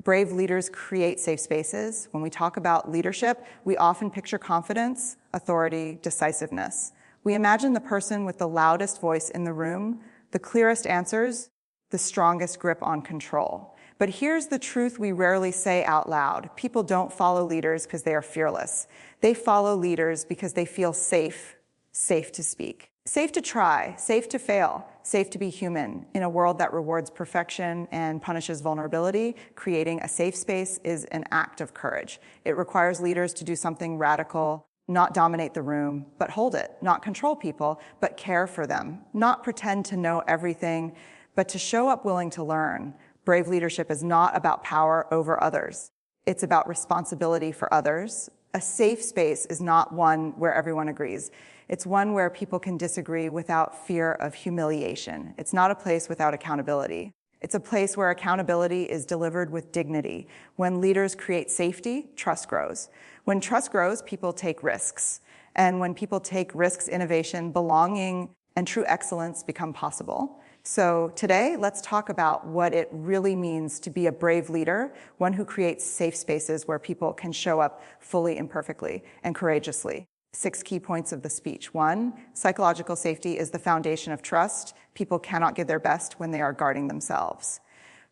Brave leaders create safe spaces. When we talk about leadership, we often picture confidence, authority, decisiveness. We imagine the person with the loudest voice in the room, the clearest answers, the strongest grip on control. But here's the truth we rarely say out loud. People don't follow leaders because they are fearless. They follow leaders because they feel safe to speak. Safe to try, safe to fail, safe to be human. In a world that rewards perfection and punishes vulnerability, creating a safe space is an act of courage. It requires leaders to do something radical, not dominate the room, but hold it, not control people, but care for them, not pretend to know everything, but to show up willing to learn. Brave leadership is not about power over others. It's about responsibility for others. A safe space is not one where everyone agrees. It's one where people can disagree without fear of humiliation. It's not a place without accountability. It's a place where accountability is delivered with dignity. When leaders create safety, trust grows. When trust grows, people take risks. And when people take risks, innovation, belonging, and true excellence become possible. So today, let's talk about what it really means to be a brave leader, one who creates safe spaces where people can show up fully, imperfectly, and courageously. 6 key points of the speech. 1, psychological safety is the foundation of trust. People cannot give their best when they are guarding themselves.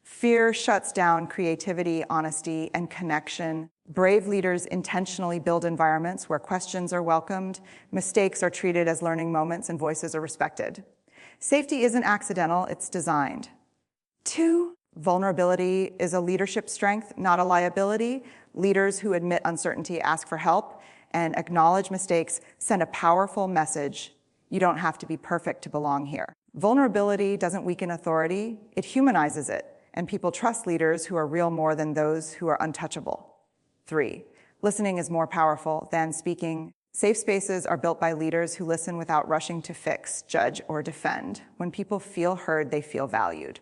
Fear shuts down creativity, honesty, and connection. Brave leaders intentionally build environments where questions are welcomed, mistakes are treated as learning moments, and voices are respected. Safety isn't accidental, it's designed. 2, vulnerability is a leadership strength, not a liability. Leaders who admit uncertainty, ask for help, and acknowledge mistakes send a powerful message. You don't have to be perfect to belong here. Vulnerability doesn't weaken authority, it humanizes it, and people trust leaders who are real more than those who are untouchable. 3, listening is more powerful than speaking. Safe spaces are built by leaders who listen without rushing to fix, judge, or defend. When people feel heard, they feel valued.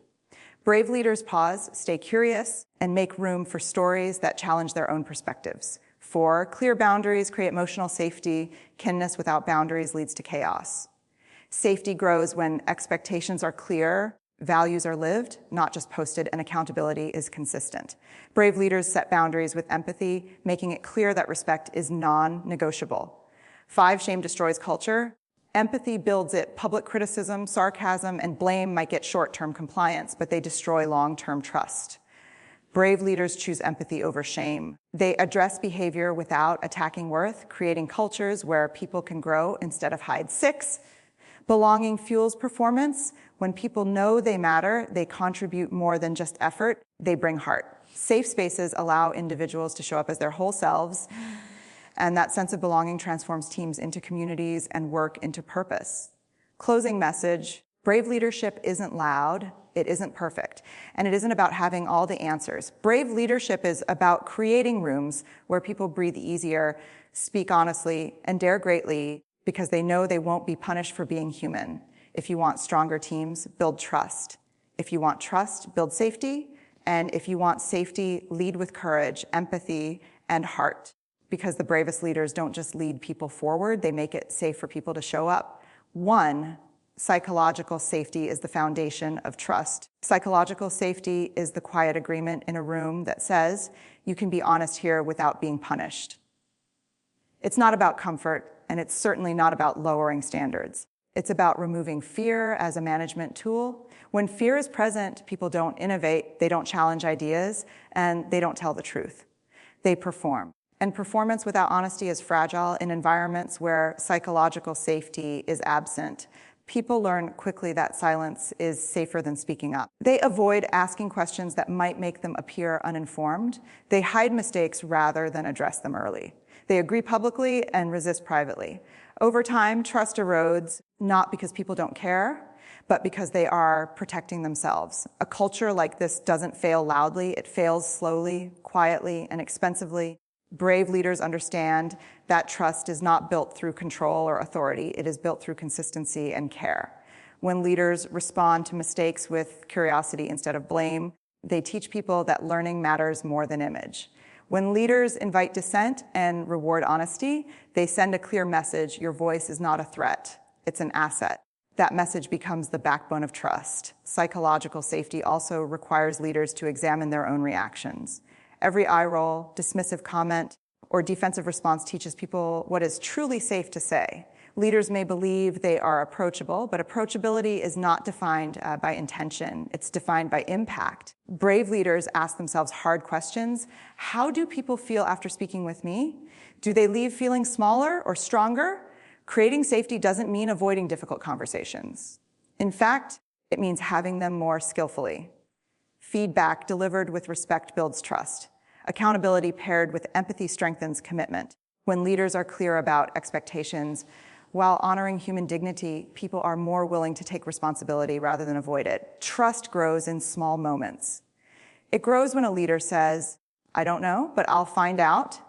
Brave leaders pause, stay curious, and make room for stories that challenge their own perspectives. 4, clear boundaries create emotional safety. Kinness without boundaries leads to chaos. Safety grows when expectations are clear, values are lived, not just posted, and accountability is consistent. Brave leaders set boundaries with empathy, making it clear that respect is non-negotiable. 5, shame destroys culture. Empathy builds it. Public criticism, sarcasm, and blame might get short-term compliance, but they destroy long-term trust. Brave leaders choose empathy over shame. They address behavior without attacking worth, creating cultures where people can grow instead of hide. 6, belonging fuels performance. When people know they matter, they contribute more than just effort, they bring heart. Safe spaces allow individuals to show up as their whole selves, and that sense of belonging transforms teams into communities and work into purpose. Closing message, brave leadership isn't loud, it isn't perfect, and it isn't about having all the answers. Brave leadership is about creating rooms where people breathe easier, speak honestly, and dare greatly because they know they won't be punished for being human. If you want stronger teams, build trust. If you want trust, build safety. And if you want safety, lead with courage, empathy, and heart. Because the bravest leaders don't just lead people forward, they make it safe for people to show up. 1, psychological safety is the foundation of trust. Psychological safety is the quiet agreement in a room that says, you can be honest here without being punished. It's not about comfort, and it's certainly not about lowering standards. It's about removing fear as a management tool. When fear is present, people don't innovate, they don't challenge ideas, and they don't tell the truth. They perform. And performance without honesty is fragile in environments where psychological safety is absent. People learn quickly that silence is safer than speaking up. They avoid asking questions that might make them appear uninformed. They hide mistakes rather than address them early. They agree publicly and resist privately. Over time, trust erodes, not because people don't care, but because they are protecting themselves. A culture like this doesn't fail loudly, it fails slowly, quietly, and expensively. Brave leaders understand that trust is not built through control or authority, it is built through consistency and care. When leaders respond to mistakes with curiosity instead of blame, they teach people that learning matters more than image. When leaders invite dissent and reward honesty, they send a clear message: your voice is not a threat, it's an asset. That message becomes the backbone of trust. Psychological safety also requires leaders to examine their own reactions. Every eye roll, dismissive comment, or defensive response teaches people what is truly safe to say. Leaders may believe they are approachable, but approachability is not defined by intention. It's defined by impact. Brave leaders ask themselves hard questions. How do people feel after speaking with me? Do they leave feeling smaller or stronger? Creating safety doesn't mean avoiding difficult conversations. In fact, it means having them more skillfully. Feedback delivered with respect builds trust. Accountability paired with empathy strengthens commitment. When leaders are clear about expectations, while honoring human dignity, people are more willing to take responsibility rather than avoid it. Trust grows in small moments. It grows when a leader says, "I don't know, but I'll find out."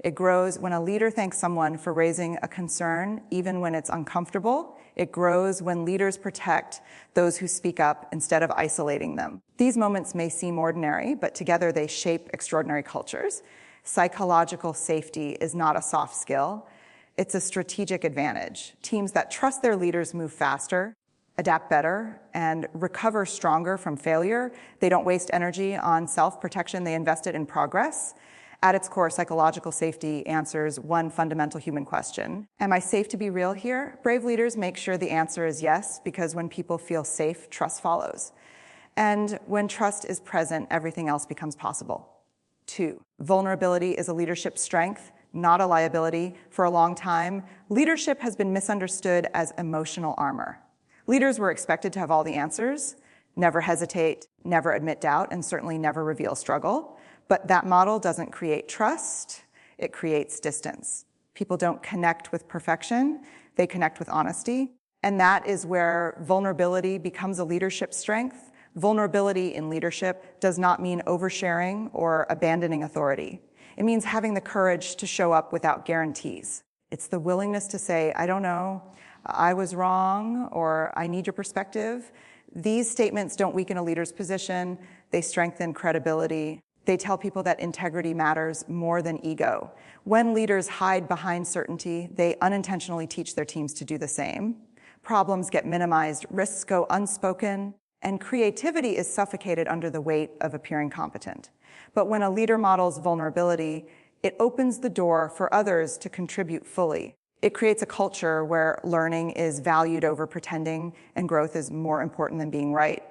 It grows when a leader thanks someone for raising a concern, even when it's uncomfortable. It grows when leaders protect those who speak up instead of isolating them. These moments may seem ordinary, but together they shape extraordinary cultures. Psychological safety is not a soft skill. It's a strategic advantage. Teams that trust their leaders move faster, adapt better, and recover stronger from failure. They don't waste energy on self-protection. They invest it in progress. At its core, psychological safety answers one fundamental human question. Am I safe to be real here? Brave leaders make sure the answer is yes, because when people feel safe, trust follows. And when trust is present, everything else becomes possible. 2, vulnerability is a leadership strength, not a liability. For a long time, leadership has been misunderstood as emotional armor. Leaders were expected to have all the answers, never hesitate, never admit doubt, and certainly never reveal struggle. But that model doesn't create trust, it creates distance. People don't connect with perfection, they connect with honesty. And that is where vulnerability becomes a leadership strength. Vulnerability in leadership does not mean oversharing or abandoning authority. It means having the courage to show up without guarantees. It's the willingness to say, "I don't know, I was wrong," or "I need your perspective." These statements don't weaken a leader's position, they strengthen credibility. They tell people that integrity matters more than ego. When leaders hide behind certainty, they unintentionally teach their teams to do the same. Problems get minimized, risks go unspoken, and creativity is suffocated under the weight of appearing competent. But when a leader models vulnerability, it opens the door for others to contribute fully. It creates a culture where learning is valued over pretending and growth is more important than being right.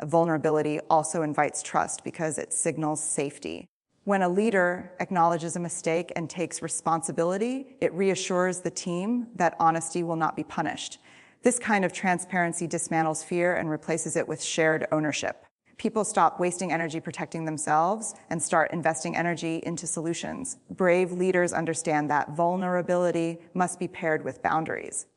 Vulnerability also invites trust because it signals safety. When a leader acknowledges a mistake and takes responsibility, it reassures the team that honesty will not be punished. This kind of transparency dismantles fear and replaces it with shared ownership. People stop wasting energy protecting themselves and start investing energy into solutions. Brave leaders understand that vulnerability must be paired with boundaries.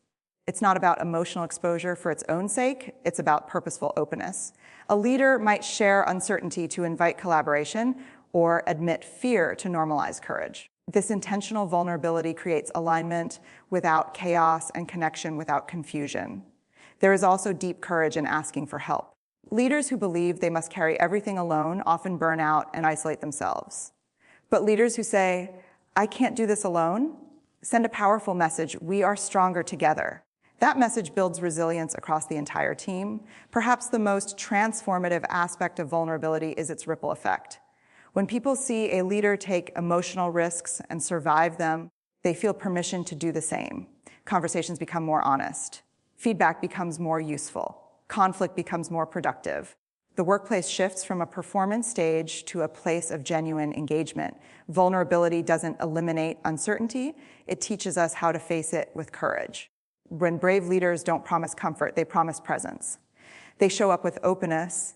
It's not about emotional exposure for its own sake, it's about purposeful openness. A leader might share uncertainty to invite collaboration or admit fear to normalize courage. This intentional vulnerability creates alignment without chaos and connection without confusion. There is also deep courage in asking for help. Leaders who believe they must carry everything alone often burn out and isolate themselves. But leaders who say, "I can't do this alone," send a powerful message, "We are stronger together." That message builds resilience across the entire team. Perhaps the most transformative aspect of vulnerability is its ripple effect. When people see a leader take emotional risks and survive them, they feel permission to do the same. Conversations become more honest. Feedback becomes more useful. Conflict becomes more productive. The workplace shifts from a performance stage to a place of genuine engagement. Vulnerability doesn't eliminate uncertainty. It teaches us how to face it with courage. When brave leaders don't promise comfort, they promise presence. They show up with openness,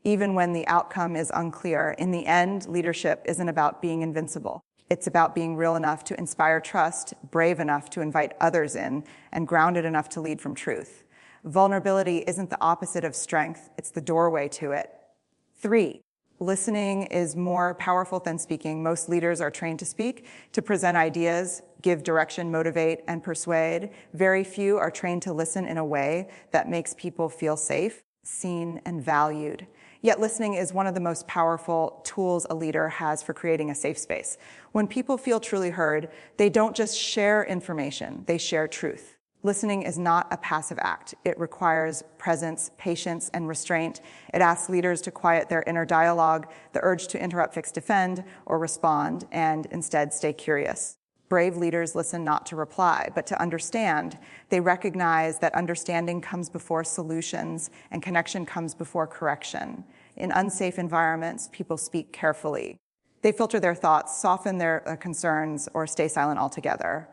even when the outcome is unclear. In the end, leadership isn't about being invincible. It's about being real enough to inspire trust, brave enough to invite others in, and grounded enough to lead from truth. Vulnerability isn't the opposite of strength, it's the doorway to it. 3, listening is more powerful than speaking. Most leaders are trained to speak, to present ideas, give direction, motivate, and persuade. Very few are trained to listen in a way that makes people feel safe, seen, and valued. Yet listening is one of the most powerful tools a leader has for creating a safe space. When people feel truly heard, they don't just share information, they share truth. Listening is not a passive act. It requires presence, patience, and restraint. It asks leaders to quiet their inner dialogue, the urge to interrupt, fix, defend, or respond, and instead stay curious. Brave leaders listen not to reply, but to understand. They recognize that understanding comes before solutions and connection comes before correction. In unsafe environments, people speak carefully. They filter their thoughts, soften their concerns, or stay silent altogether.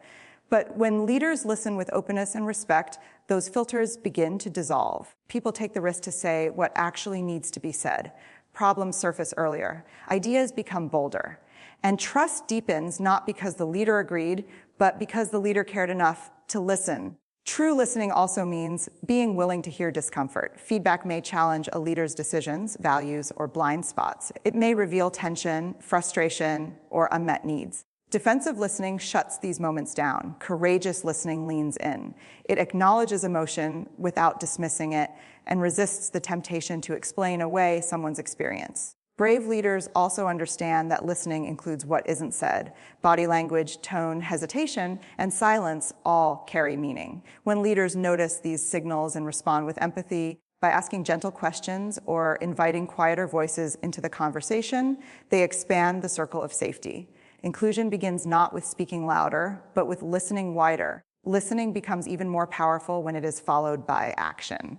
But when leaders listen with openness and respect, those filters begin to dissolve. People take the risk to say what actually needs to be said. Problems surface earlier. Ideas become bolder. And trust deepens not because the leader agreed, but because the leader cared enough to listen. True listening also means being willing to hear discomfort. Feedback may challenge a leader's decisions, values, or blind spots. It may reveal tension, frustration, or unmet needs. Defensive listening shuts these moments down. Courageous listening leans in. It acknowledges emotion without dismissing it and resists the temptation to explain away someone's experience. Brave leaders also understand that listening includes what isn't said. Body language, tone, hesitation, and silence all carry meaning. When leaders notice these signals and respond with empathy, by asking gentle questions or inviting quieter voices into the conversation, they expand the circle of safety. Inclusion begins not with speaking louder, but with listening wider. Listening becomes even more powerful when it is followed by action.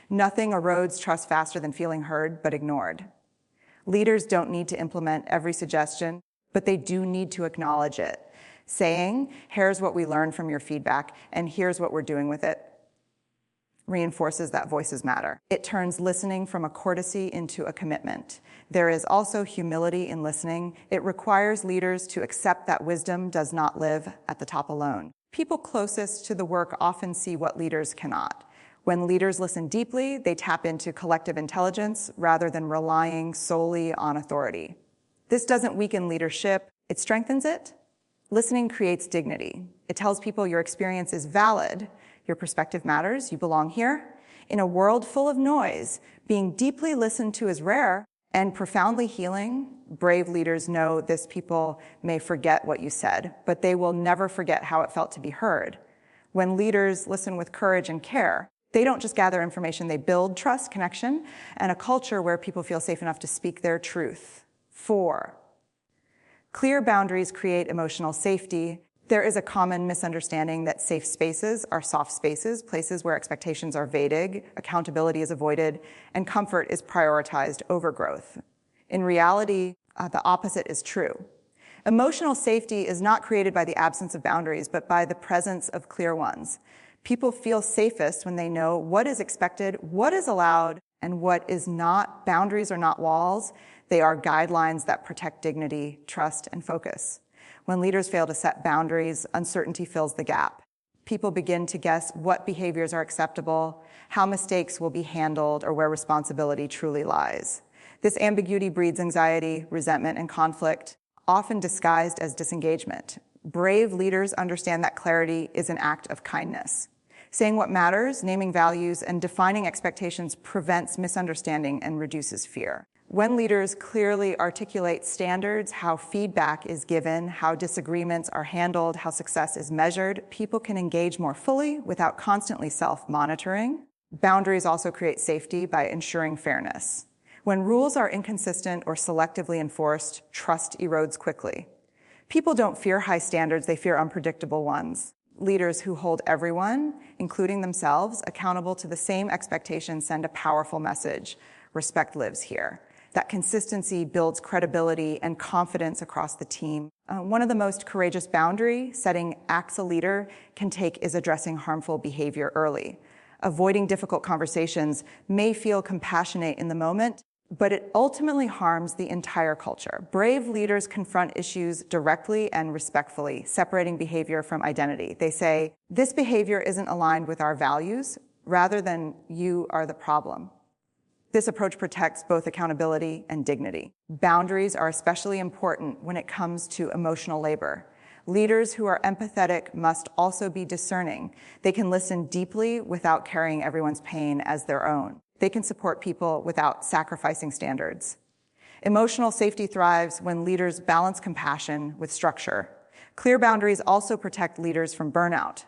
Nothing erodes trust faster than feeling heard but ignored. Leaders don't need to implement every suggestion, but they do need to acknowledge it. Saying, here's what we learned from your feedback, and here's what we're doing with it, reinforces that voices matter. It turns listening from a courtesy into a commitment. There is also humility in listening. It requires leaders to accept that wisdom does not live at the top alone. People closest to the work often see what leaders cannot. When leaders listen deeply, they tap into collective intelligence rather than relying solely on authority. This doesn't weaken leadership, it strengthens it. Listening creates dignity. It tells people your experience is valid, your perspective matters, you belong here. In a world full of noise, being deeply listened to is rare and profoundly healing. Brave leaders know this. People may forget what you said, but they will never forget how it felt to be heard. When leaders listen with courage and care, they don't just gather information, they build trust, connection, and a culture where people feel safe enough to speak their truth. 4, clear boundaries create emotional safety. There is a common misunderstanding that safe spaces are soft spaces, places where expectations are vague, accountability is avoided, and comfort is prioritized over growth. In reality, the opposite is true. Emotional safety is not created by the absence of boundaries, but by the presence of clear ones. People feel safest when they know what is expected, what is allowed, and what is not. Boundaries are not walls. They are guidelines that protect dignity, trust, and focus. When leaders fail to set boundaries, uncertainty fills the gap. People begin to guess what behaviors are acceptable, how mistakes will be handled, or where responsibility truly lies. This ambiguity breeds anxiety, resentment, and conflict, often disguised as disengagement. Brave leaders understand that clarity is an act of kindness. Saying what matters, naming values, and defining expectations prevents misunderstanding and reduces fear. When leaders clearly articulate standards, how feedback is given, how disagreements are handled, how success is measured, people can engage more fully without constantly self-monitoring. Boundaries also create safety by ensuring fairness. When rules are inconsistent or selectively enforced, trust erodes quickly. People don't fear high standards, they fear unpredictable ones. Leaders who hold everyone, including themselves, accountable to the same expectations send a powerful message. Respect lives here. That consistency builds credibility and confidence across the team. One of the most courageous boundary-setting acts a leader can take is addressing harmful behavior early. Avoiding difficult conversations may feel compassionate in the moment, but it ultimately harms the entire culture. Brave leaders confront issues directly and respectfully, separating behavior from identity. They say, this behavior isn't aligned with our values, rather than you are the problem. This approach protects both accountability and dignity. Boundaries are especially important when it comes to emotional labor. Leaders who are empathetic must also be discerning. They can listen deeply without carrying everyone's pain as their own. They can support people without sacrificing standards. Emotional safety thrives when leaders balance compassion with structure. Clear boundaries also protect leaders from burnout.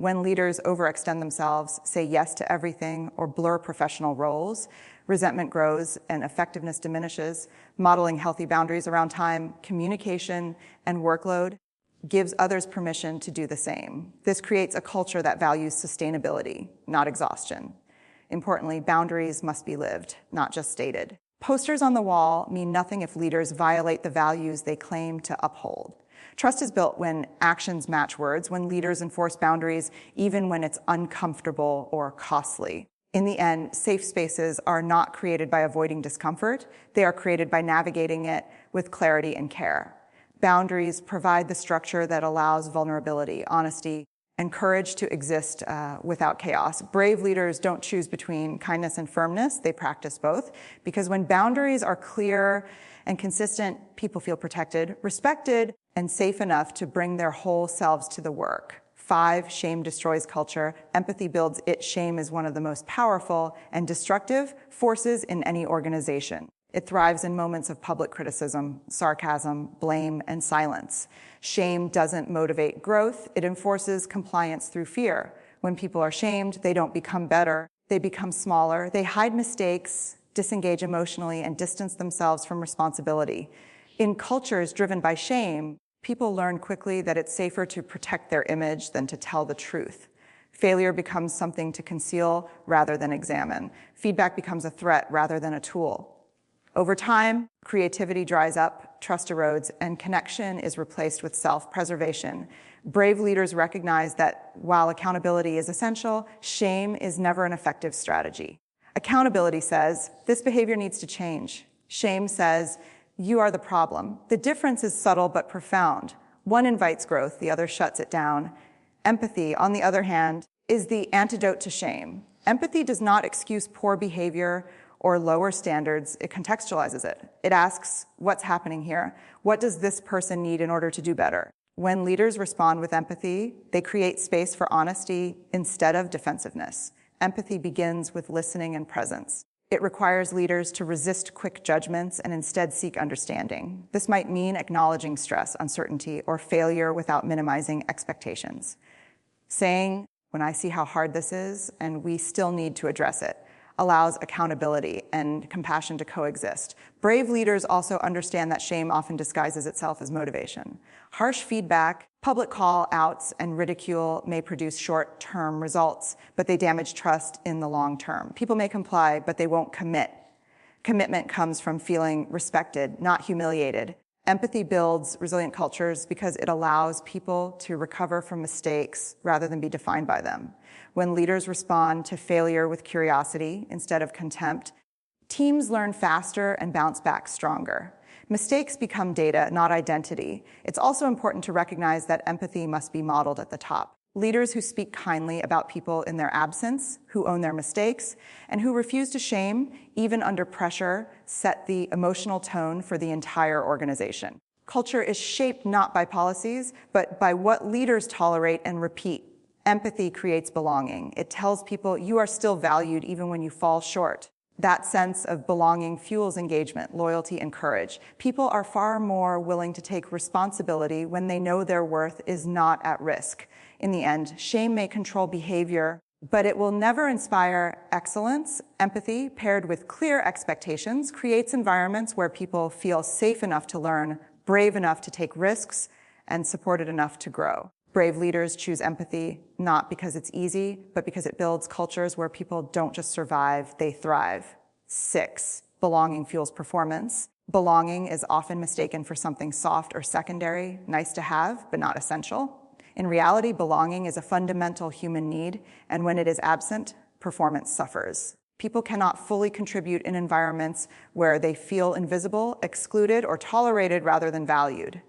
When leaders overextend themselves, say yes to everything, or blur professional roles, resentment grows and effectiveness diminishes. Modeling healthy boundaries around time, communication, and workload gives others permission to do the same. This creates a culture that values sustainability, not exhaustion. Importantly, boundaries must be lived, not just stated. Posters on the wall mean nothing if leaders violate the values they claim to uphold. Trust is built when actions match words, when leaders enforce boundaries, even when it's uncomfortable or costly. In the end, safe spaces are not created by avoiding discomfort. They are created by navigating it with clarity and care. Boundaries provide the structure that allows vulnerability, honesty, and courage to exist without chaos. Brave leaders don't choose between kindness and firmness. They practice both, because when boundaries are clear and consistent, people feel protected, respected, and safe enough to bring their whole selves to the work. 5, shame destroys culture. Empathy builds it. Shame is one of the most powerful and destructive forces in any organization. It thrives in moments of public criticism, sarcasm, blame, and silence. Shame doesn't motivate growth. It enforces compliance through fear. When people are shamed, they don't become better. They become smaller. They hide mistakes, disengage emotionally, and distance themselves from responsibility. In cultures driven by shame, people learn quickly that it's safer to protect their image than to tell the truth. Failure becomes something to conceal rather than examine. Feedback becomes a threat rather than a tool. Over time, creativity dries up, trust erodes, and connection is replaced with self-preservation. Brave leaders recognize that while accountability is essential, shame is never an effective strategy. Accountability says, this behavior needs to change. Shame says, you are the problem. The difference is subtle but profound. One invites growth, the other shuts it down. Empathy, on the other hand, is the antidote to shame. Empathy does not excuse poor behavior or lower standards. It contextualizes it. It asks, what's happening here? What does this person need in order to do better? When leaders respond with empathy, they create space for honesty instead of defensiveness. Empathy begins with listening and presence. It requires leaders to resist quick judgments and instead seek understanding. This might mean acknowledging stress, uncertainty, or failure without minimizing expectations. Saying, when I see how hard this is, and we still need to address it, allows accountability and compassion to coexist. Brave leaders also understand that shame often disguises itself as motivation. Harsh feedback, public call-outs, and ridicule may produce short-term results, but they damage trust in the long term. People may comply, but they won't commit. Commitment comes from feeling respected, not humiliated. Empathy builds resilient cultures because it allows people to recover from mistakes rather than be defined by them. When leaders respond to failure with curiosity instead of contempt, teams learn faster and bounce back stronger. Mistakes become data, not identity. It's also important to recognize that empathy must be modeled at the top. Leaders who speak kindly about people in their absence, who own their mistakes, and who refuse to shame, even under pressure, set the emotional tone for the entire organization. Culture is shaped not by policies, but by what leaders tolerate and repeat. Empathy creates belonging. It tells people you are still valued even when you fall short. That sense of belonging fuels engagement, loyalty, and courage. People are far more willing to take responsibility when they know their worth is not at risk. In the end, shame may control behavior, but it will never inspire excellence. Empathy, paired with clear expectations, creates environments where people feel safe enough to learn, brave enough to take risks, and supported enough to grow. Brave leaders choose empathy, not because it's easy, but because it builds cultures where people don't just survive, they thrive. 6, belonging fuels performance. Belonging is often mistaken for something soft or secondary, nice to have, but not essential. In reality, belonging is a fundamental human need, and when it is absent, performance suffers. People cannot fully contribute in environments where they feel invisible, excluded, or tolerated rather than valued.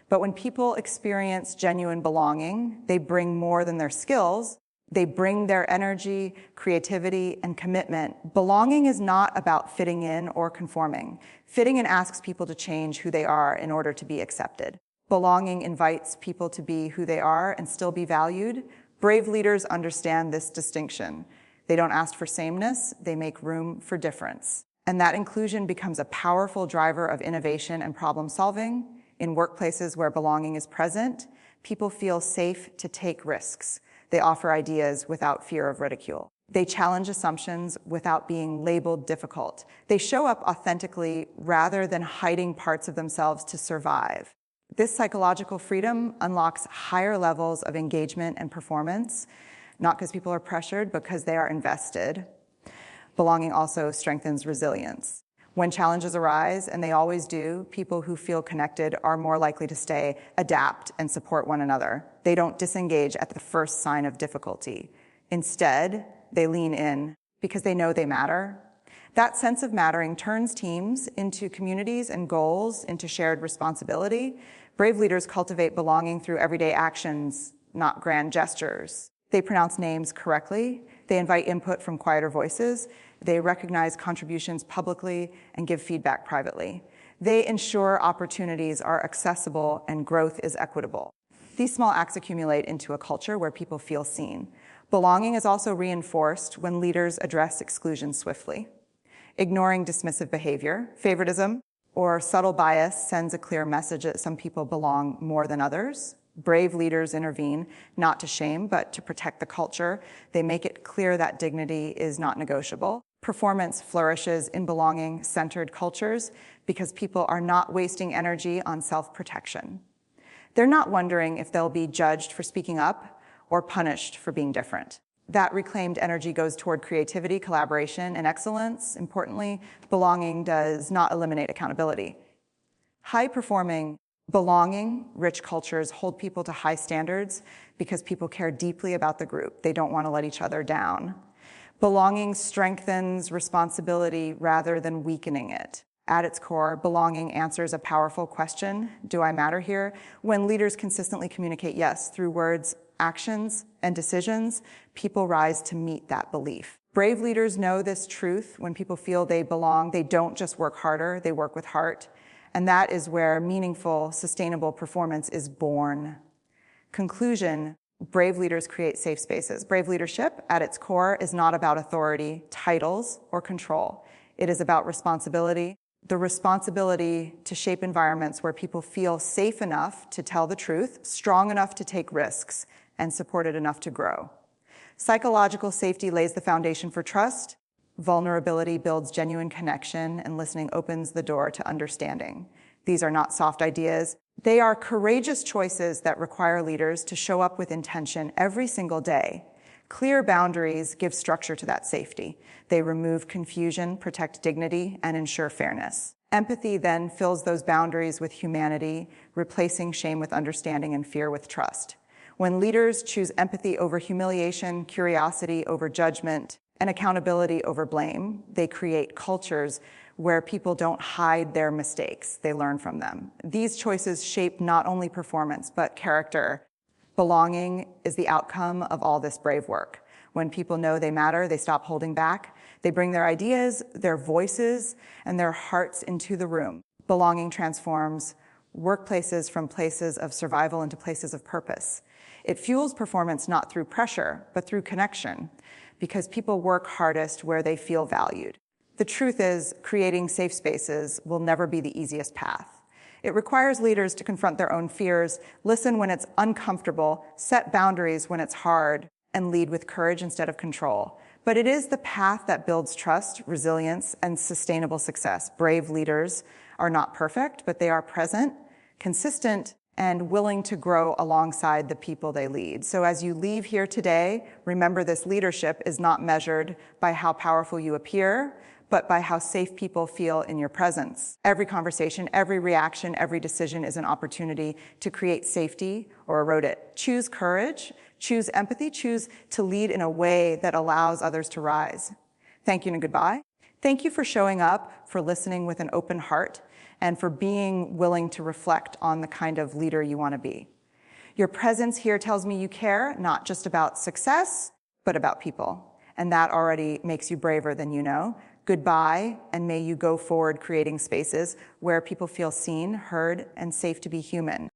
But when people experience genuine belonging, they bring more than their skills. They bring their energy, creativity, and commitment. Belonging is not about fitting in or conforming. Fitting in asks people to change who they are in order to be accepted. Belonging invites people to be who they are and still be valued. Brave leaders understand this distinction. They don't ask for sameness, they make room for difference. And that inclusion becomes a powerful driver of innovation and problem solving. In workplaces where belonging is present, people feel safe to take risks. They offer ideas without fear of ridicule. They challenge assumptions without being labeled difficult. They show up authentically rather than hiding parts of themselves to survive. This psychological freedom unlocks higher levels of engagement and performance, not because people are pressured, but because they are invested. Belonging also strengthens resilience. When challenges arise, and they always do, people who feel connected are more likely to stay, adapt, and support one another. They don't disengage at the first sign of difficulty. Instead, they lean in because they know they matter. That sense of mattering turns teams into communities and goals into shared responsibility. Brave leaders cultivate belonging through everyday actions, not grand gestures. They pronounce names correctly. They invite input from quieter voices. They recognize contributions publicly and give feedback privately. They ensure opportunities are accessible and growth is equitable. These small acts accumulate into a culture where people feel seen. Belonging is also reinforced when leaders address exclusion swiftly. Ignoring dismissive behavior, favoritism, or subtle bias sends a clear message that some people belong more than others. Brave leaders intervene, not to shame, but to protect the culture. They make it clear that dignity is not negotiable. Performance flourishes in belonging-centered cultures because people are not wasting energy on self-protection. They're not wondering if they'll be judged for speaking up or punished for being different. That reclaimed energy goes toward creativity, collaboration, and excellence. Importantly, belonging does not eliminate accountability. High-performing, belonging, rich cultures hold people to high standards because people care deeply about the group. They don't want to let each other down. Belonging strengthens responsibility rather than weakening it. At its core, belonging answers a powerful question: do I matter here? When leaders consistently communicate yes through words, actions, and decisions, people rise to meet that belief. Brave leaders know this truth. When people feel they belong, they don't just work harder, they work with heart. And that is where meaningful, sustainable performance is born. Conclusion: brave leaders create safe spaces. Brave leadership, at its core, is not about authority, titles, or control. It is about responsibility. The responsibility to shape environments where people feel safe enough to tell the truth, strong enough to take risks, and supported enough to grow. Psychological safety lays the foundation for trust. Vulnerability builds genuine connection, and listening opens the door to understanding. These are not soft ideas. They are courageous choices that require leaders to show up with intention every single day. Clear boundaries give structure to that safety. They remove confusion, protect dignity, and ensure fairness. Empathy then fills those boundaries with humanity, replacing shame with understanding and fear with trust. When leaders choose empathy over humiliation, curiosity over judgment, and accountability over blame, they create cultures where people don't hide their mistakes, they learn from them. These choices shape not only performance, but character. Belonging is the outcome of all this brave work. When people know they matter, they stop holding back. They bring their ideas, their voices, and their hearts into the room. Belonging transforms workplaces from places of survival into places of purpose. It fuels performance not through pressure, but through connection, because people work hardest where they feel valued. The truth is, creating safe spaces will never be the easiest path. It requires leaders to confront their own fears, listen when it's uncomfortable, set boundaries when it's hard, and lead with courage instead of control. But it is the path that builds trust, resilience, and sustainable success. Brave leaders are not perfect, but they are present, consistent, and willing to grow alongside the people they lead. So as you leave here today, remember this: leadership is not measured by how powerful you appear, but by how safe people feel in your presence. Every conversation, every reaction, every decision is an opportunity to create safety or erode it. Choose courage, choose empathy, choose to lead in a way that allows others to rise. Thank you and goodbye. Thank you for showing up, for listening with an open heart, and for being willing to reflect on the kind of leader you want to be. Your presence here tells me you care, not just about success, but about people. And that already makes you braver than you know. Goodbye, and may you go forward creating spaces where people feel seen, heard, and safe to be human.